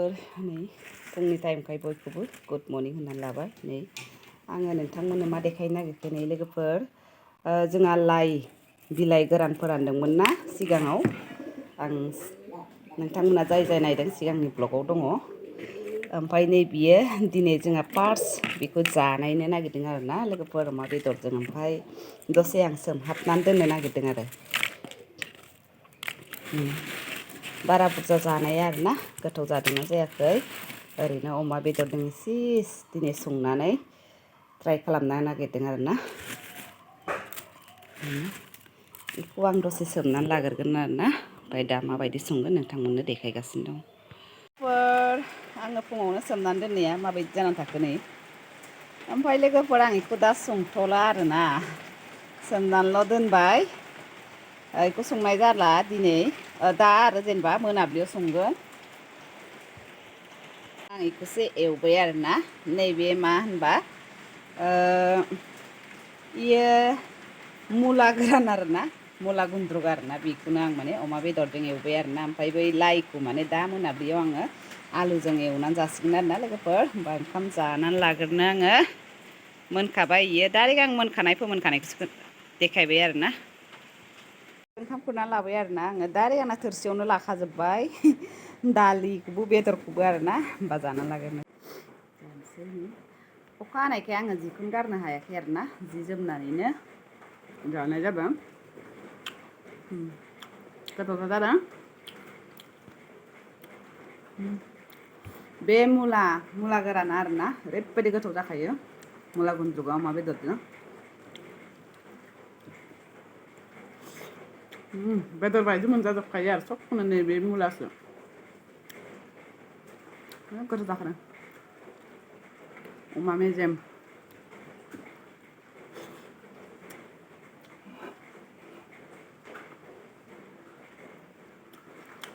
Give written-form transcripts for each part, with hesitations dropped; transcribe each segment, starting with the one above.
लोगोफोर नै फुंनि टाइमखाय बयखौबो गुड मर्निं होननानै लाबाय नै आङो नोंथांमोननो मा देखायनो नागिरखो नै लोगोफोर जोंहा लाइ बिलाइ गोरान फोरानदोंमोन ना सिगाङाव आं नोंथांमोना जाय नायदों सिगांनि ब्लगाव दङ ओमफ्राय नै बियो दिनै जोंहा फार्स्ट बेखौ जानायनो नागिरदों आरोना लोगोफोर अमा बेदरजों ओमफ्राय दसे आं सोमहाबनानै दोननो नागिरदों आरो बारा बुरजा जानाया आरोना गोथाव जादोंना जायाखै ओरैनो अमा बेदरजों एसे दिनै संनानै ट्राइ खालामनो नागिरदों आरोना बेखौ आं दसे सोमनानै लाग्रोगोन आरोना ओमफ्राय दा माबायदि संगोन नोंथांमोननो देखायगासिनो दं आङो फुङावनो सोमनानै दोननाया माबायदि जानानै थाखो नै ओमफ्राय लोगोफोर आं बेखौ दा संथ'ला आरोना सोमनानैल' दोनबाय बेखौ संनाय जाला दिनै दा आरो जेनेबा मोनाब्लियाव संगोन आं बेखौसो एवबाय आरोना नैबे मा होनबा बेयो मुला गोरान आरोना मुला गुन्द्रुग आरोना बेखौनो आं माने अमा बेदरजों एवबाय आरोना ओमफ्राय बै लाइखौ माने दा मोनाब्लियाव आङो आलुजों एवनानै जासिगोन आरोना लोगोफोर होमबा ओंखाम जानानै लाग्रोनो आङो मोनखाबाय इयो डाइरेक्ट आं फोमोनखानायखौसो देखायबाय आरोना ओंखाम खुरनानै लाबाय आरोना आङो डाइरेक्ट आंना थोरसियावनो लाखाजोब्बाय दालिखौबो बेदरखौबो आरोना होमबा जानानै लाग्रोनो जानोसै अखा हानायखाय आङो जिखौनो गारनो हायाखै आरोना जि जोमनानैनो जानाय जादों गोथावथार जादों बे मुला गोराना आरोना ओरैबायदि गोथाव जाखायो मुला गुन्द्रुकआ अमा बेदरजों बेदर बायदि मोनजाजोबखायो आरो सबखौनो नैबे मुलासो गोथाव जाखादों अमा मेजेम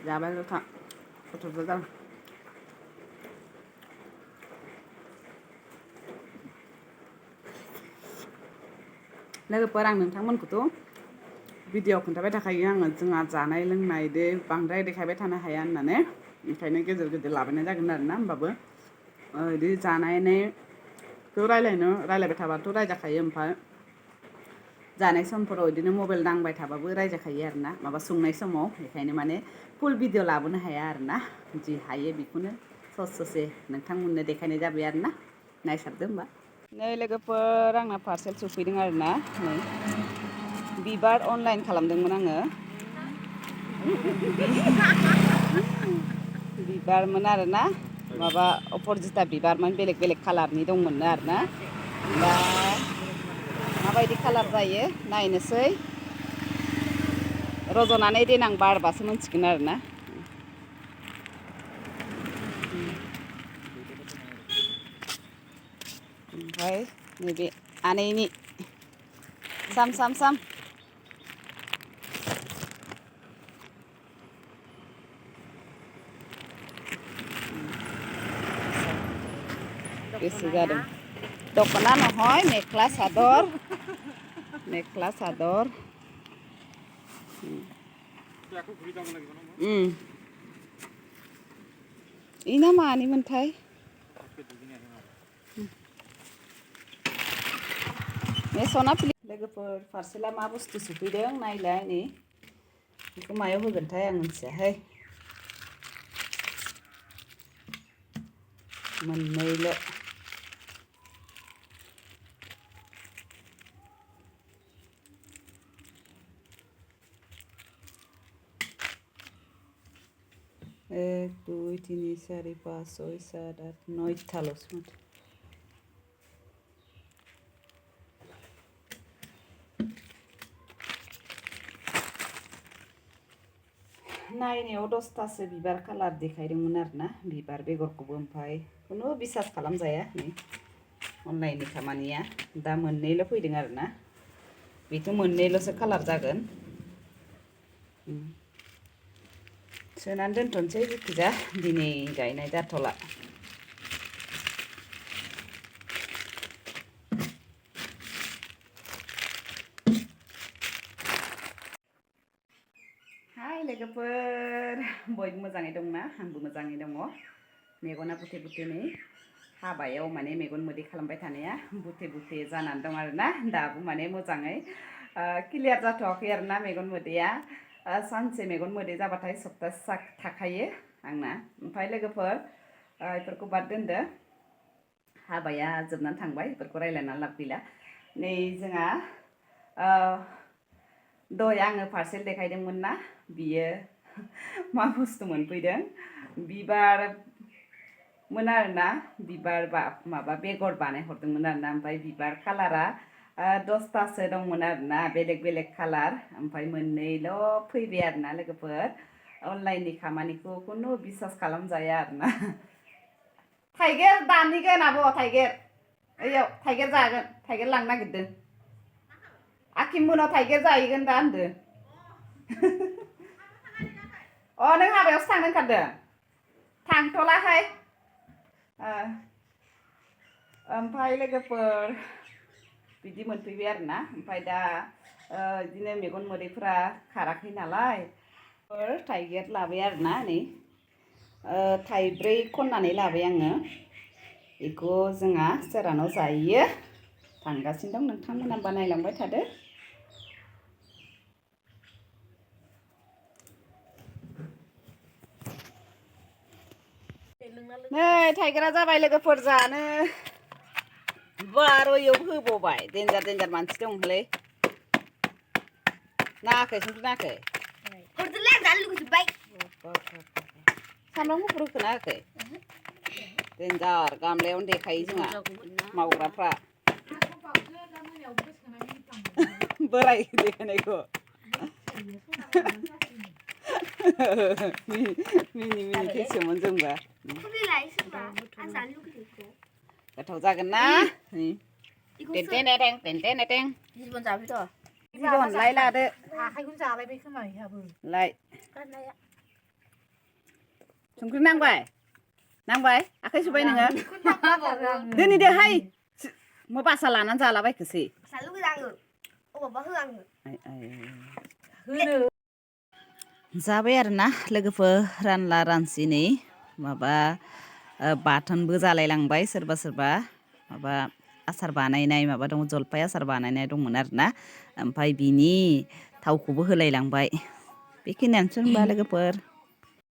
जाबाय गोथाव जादों लोगोफोर आं नोंथांमोनखौथ' भिडिअ खोन्थाबाय थाखायो आङो जोंहा जानाय लोंनाय दे बांद्राय देखायबाय थानो हाया होननानै ओंखायनो गेजेर गेजेर लाबायनाय जागोन आरोना होमबाबो बिदि जानायखौ रायलायबाय थाबाथ' रायजाखायो ओमफ्राय जानाय समफोराव बिदिनो मबाइल दांबाय थाबाबो रायजाखायो आरोना माबा संनाय समाव बेखायनो माने फुल भिडिअ लाबोनो हाया आरोना जि हायो बेखौनो ससे नोंथांमोननो देखायनाय जाबाय आरोना नायसाबदो होमबा नै लोगोफोर आंना पार्सेल सफैदों आरोना नै बिबार अनलाइन खालामदोंमोन आङो बिबारमोन आरोना माबा अपरजिता बिबारमोन बेलेग बेलेग कालारनि दंमोननो आरोना दा माबायदि कालार जायो नायनोसै रज'नानै देनां बारबासो मोनथिगोन आरोना ओमफ्राय नैबे आनैनि साम बेसे जादों दख'ना নহয় मेख्ला सादर इना मानिमोनथाय लोगोफोर पार्सेला मा बुस्थु सफैदों नायलाय नै बेखौ मायाव होगोनथाय आं मिथियाहाय मोननैल' एक दुई तिन चारि पाँच छय सात आठ नयथाल'सो नायनायाव 10थासो बिबार कालार देखायदोंमोन आरोना बिबार बेगरखौबो ओमफ्राय खुनु बिसास खालामजाया नै अनलाइननि खामानिया दा मोननैल' फैदों आरोना बेथ' मोननैल'सो कालार जागोन सोनानै दोनथ'नोसै जिखिजा दिनै गायनाय जाथ'ला हाय लोगोफोर बयबो मोजाङै दंना आंबो मोजाङै दङ मेगना बुथे बुथे नै हाबायाव माने मेगन मोदै खालामबाय थानाया बुथे बुथे जानानै दं आरोना दाबो माने मोजाङै क्लियार जाथ'वाखै आरोना मेगन मोदैया सानसे मेगन मोदै जाबाथाय सप्तासे थाखायो आंना ओमफ्राय लोगोफोर बेफोरखौ बाद दोनदो हाबाया जोबनानै थांबाय बेफोरखौ रायलायना लाब गैला नै जोंहा दय आङो पार्सेल देखायदोंमोन ना बियो मा बुस्थु मोनफैदों बिबार मोन आरोना बिबार माबा बेगर बानायहरदोंमोन आरोना ओमफ्राय बिबार कालारा 10तासो दंमोन आरोना बेलेग बेलेग कालार ओमफ्राय मोननैल' फैबाय आरोना लोगोफोर अनलाइननि खामानिखौ खुनु बिसास खालामजाया आरोना थाइगिर दानहैगोन आब' थाइगिर ओइयाव थाइगिर जागोन थाइगिर लांनो नागिरदों आखिम मोनाव थाइगिर जाहैगोन दा होनदों नों हाबायावसो थांनो ओंखारदों थांथ'लाहाय ओमफ्राय लोगोफोर बिदि मोनफैबाय आरोना ओमफ्राय दा बिदिनो मेगन मोदैफोरा खाराखै नालाय थाइगिर लाबाय आरोना नै थाइब्रै खननानै लाबाय आङो बेखौ जोंहा सोरानाव जायो थांगासिनो दं नोंथांमोना बानायलांबाय थादो नै थाइगिरा जाबाय लोगोफोर जानो बार'याव होबावबाय देन्जार देन्जार मानसि दंलै नाङाखै संख्रि नाङाखै सामब्राम गुफुर होखोना होआखै देन्जार गामलायावनो देखायो जोंहा मावग्राफ्रा बोराय देखायनायखौ मिनि थैसोमोन जोंबा गोथाव जागोन ना जिबन लाय लादो आखाइखौनो जालायबाय खोमा इहाबो लाय संख्रि नांबाय आखाइ सुबाय नोङो दिनै देहाय बासा लानानै जालाबायखोसै जाबाय आरोना लोगोफोर रानला रानसि नै माबा बाथोनबो जालायलांबाय सोरबा सोरबा माबा आसार बानायनाय माबा दं जलफाय आसार बानायनाय दंमोन आरोना ओमफ्राय बिनि थावखौबो होलायलांबाय बेखिनियानोसै होनबा लोगोफोर